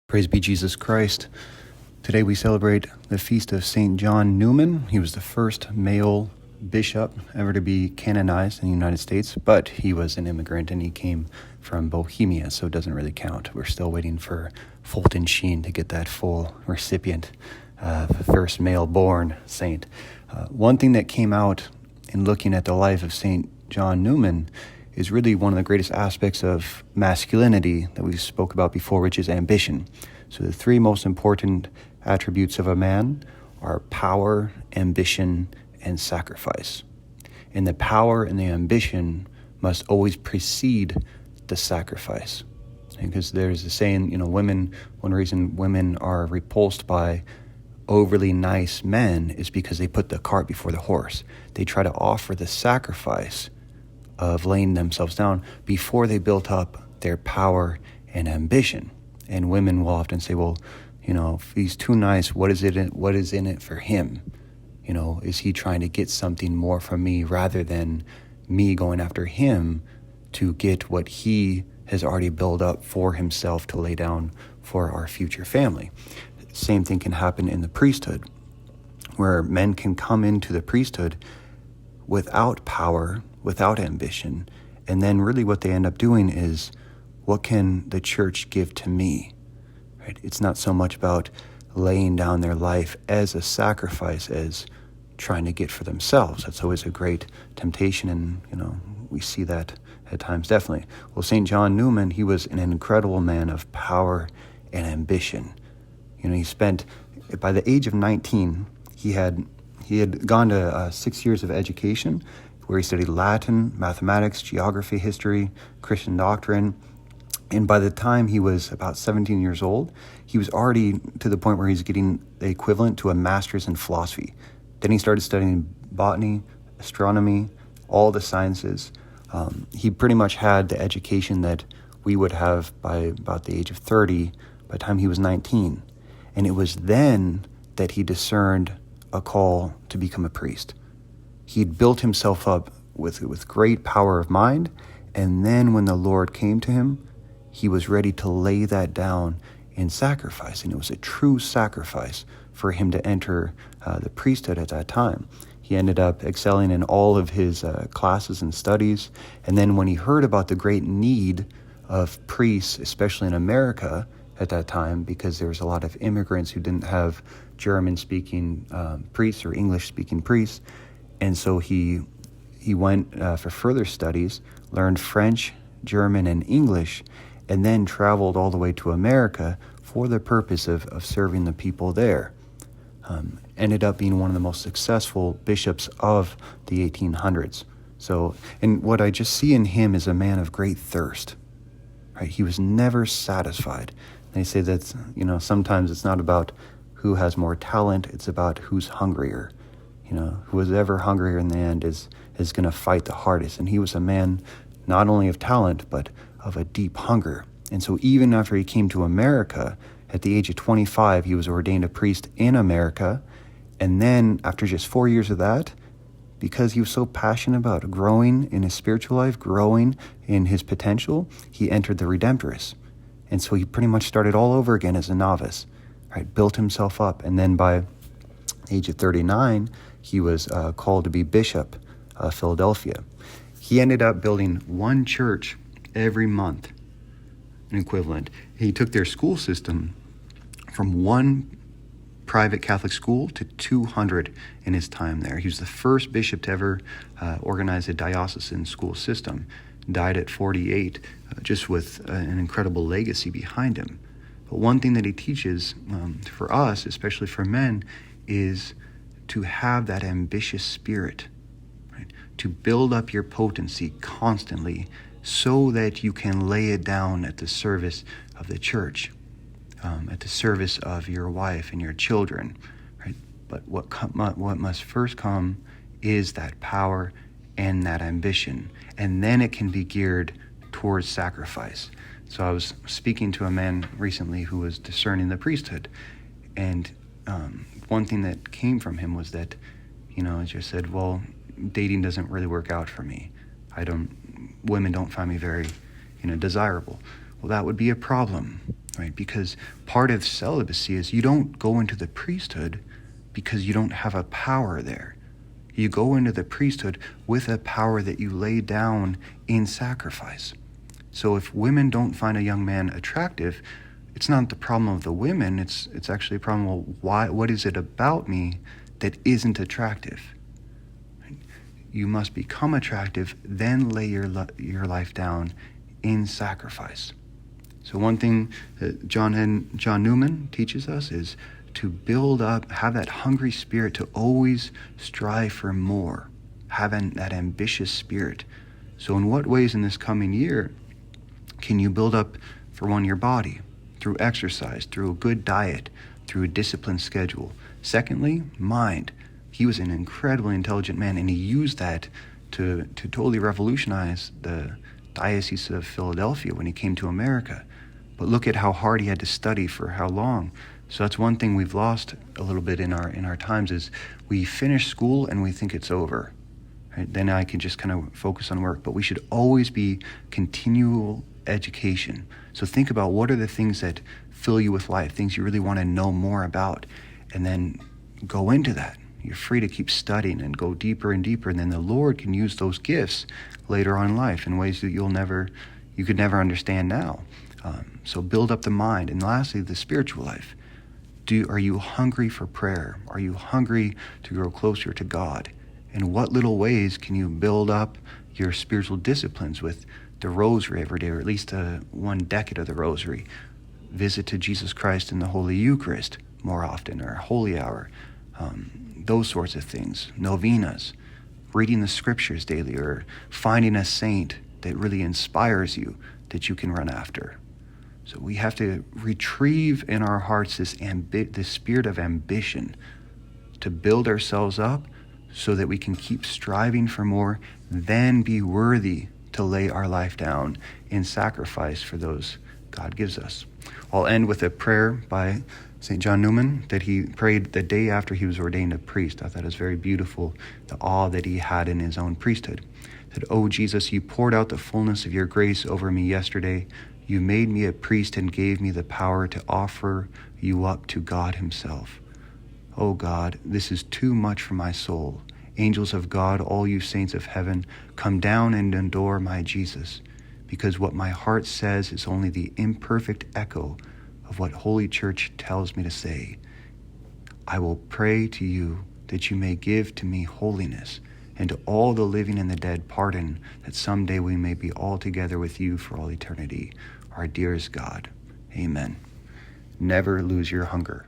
Praise be Jesus Christ. Today we celebrate the feast of St. John Neumann. He was the first male bishop ever to be canonized in the United States, but he was an immigrant and he came from Bohemia, so it doesn't really count. We're still waiting for Fulton Sheen to get that full recipient, the first male-born saint. One thing that came out in looking at the life of St. John Neumann is really one of the greatest aspects of masculinity that we spoke about before, which is ambition. So the three most important attributes of a man are power, ambition, and sacrifice. And the power and the ambition must always precede the sacrifice. Because there's a saying, one reason women are repulsed by overly nice men is because they put the cart before the horse. They try to offer the sacrifice of laying themselves down before they built up their power and ambition. And women will often say, well, if he's too nice, what is in it for him? Is he trying to get something more from me rather than me going after him to get what he has already built up for himself to lay down for our future family? Same thing can happen in the priesthood, where men can come into the priesthood without power, without ambition, and then really what they end up doing is, what can the church give to me? Right? It's not so much about laying down their life as a sacrifice as trying to get for themselves. That's always a great temptation, and we see that at times, definitely. Well, St. John Neumann, he was an incredible man of power and ambition. He spent, by the age of 19, he had gone to 6 years of education, where he studied Latin, mathematics, geography, history, Christian doctrine. And by the time he was about 17 years old, he was already to the point where he's getting the equivalent to a master's in philosophy. Then he started studying botany, astronomy, all the sciences. He pretty much had the education that we would have by about the age of 30, by the time he was 19. And it was then that he discerned a call to become a priest. He'd built himself up with great power of mind, and then when the Lord came to him, he was ready to lay that down in sacrifice, and it was a true sacrifice for him to enter the priesthood at that time. He ended up excelling in all of his classes and studies, and then when he heard about the great need of priests, especially in America at that time, because there was a lot of immigrants who didn't have German-speaking priests or English-speaking priests, and so he went for further studies, learned French, German, and English, and then traveled all the way to America for the purpose of serving the people there. Ended up being one of the most successful bishops of the 1800s. So, and what I just see in him is a man of great thirst. Right? He was never satisfied. They say that, sometimes it's not about who has more talent, it's about who's hungrier. Who is ever hungrier in the end is going to fight the hardest. And he was a man not only of talent, but of a deep hunger. And so even after he came to America, at the age of 25, he was ordained a priest in America. And then after just 4 years of that, because he was so passionate about growing in his spiritual life, growing in his potential, he entered the Redemptorists. And so he pretty much started all over again as a novice, right? Built himself up. And then by the age of 39, he was called to be bishop of Philadelphia. He ended up building one church every month, an equivalent. He took their school system from one private Catholic school to 200 in his time there. He was the first bishop to ever organize a diocesan school system. Died at 48, just with an incredible legacy behind him. But one thing that he teaches for us, especially for men, is to have that ambitious spirit, right? To build up your potency constantly so that you can lay it down at the service of the church, at the service of your wife and your children, right? But what must first come is that power and that ambition, and then it can be geared towards sacrifice. So I was speaking to a man recently who was discerning the priesthood, and one thing that came from him was that, he just said, well, dating doesn't really work out for me. Women don't find me very, desirable. Well, that would be a problem. right? Because part of celibacy is you don't go into the priesthood because you don't have a power there. You go into the priesthood with a power that you lay down in sacrifice. So if women don't find a young man attractive, it's not the problem of the women, it's actually a problem of what is it about me that isn't attractive? You must become attractive, then lay your life down in sacrifice. So one thing that John Neumann teaches us is to build up, have that hungry spirit to always strive for more, having that ambitious spirit. So in what ways in this coming year can you build up, for one, your body? Through exercise, through a good diet, through a disciplined schedule. Secondly, mind. He was an incredibly intelligent man, and he used that to totally revolutionize the Diocese of Philadelphia when he came to America. But look at how hard he had to study for how long. So that's one thing we've lost a little bit in our times is we finish school and we think it's over. Right? Then I can just kind of focus on work. But we should always be continual education. So think about what are the things that fill you with life, things you really want to know more about, and then go into that. You're free to keep studying and go deeper and deeper, and then the Lord can use those gifts later on in life in ways that you could never understand now. So build up the mind. And lastly, the spiritual life. Are you hungry for prayer? Are you hungry to grow closer to God? In what little ways can you build up your spiritual disciplines with the rosary every day, or at least one decade of the rosary? Visit to Jesus Christ in the Holy Eucharist more often, or Holy Hour. Those sorts of things. Novenas, reading the scriptures daily, or finding a saint that really inspires you that you can run after. So we have to retrieve in our hearts this spirit of ambition to build ourselves up so that we can keep striving for more, then be worthy to lay our life down in sacrifice for those God gives us. I'll end with a prayer by St. John Neumann that he prayed the day after he was ordained a priest. I thought it was very beautiful, the awe that he had in his own priesthood. That, "Oh Jesus, you poured out the fullness of your grace over me yesterday. You made me a priest and gave me the power to offer you up to God himself. Oh God, this is too much for my soul. Angels of God, all you saints of heaven, come down and adore my Jesus, because what my heart says is only the imperfect echo of what Holy Church tells me to say. I will pray to you that you may give to me holiness, and to all the living and the dead pardon, that someday we may be all together with you for all eternity. Our dearest God. Amen." Never lose your hunger.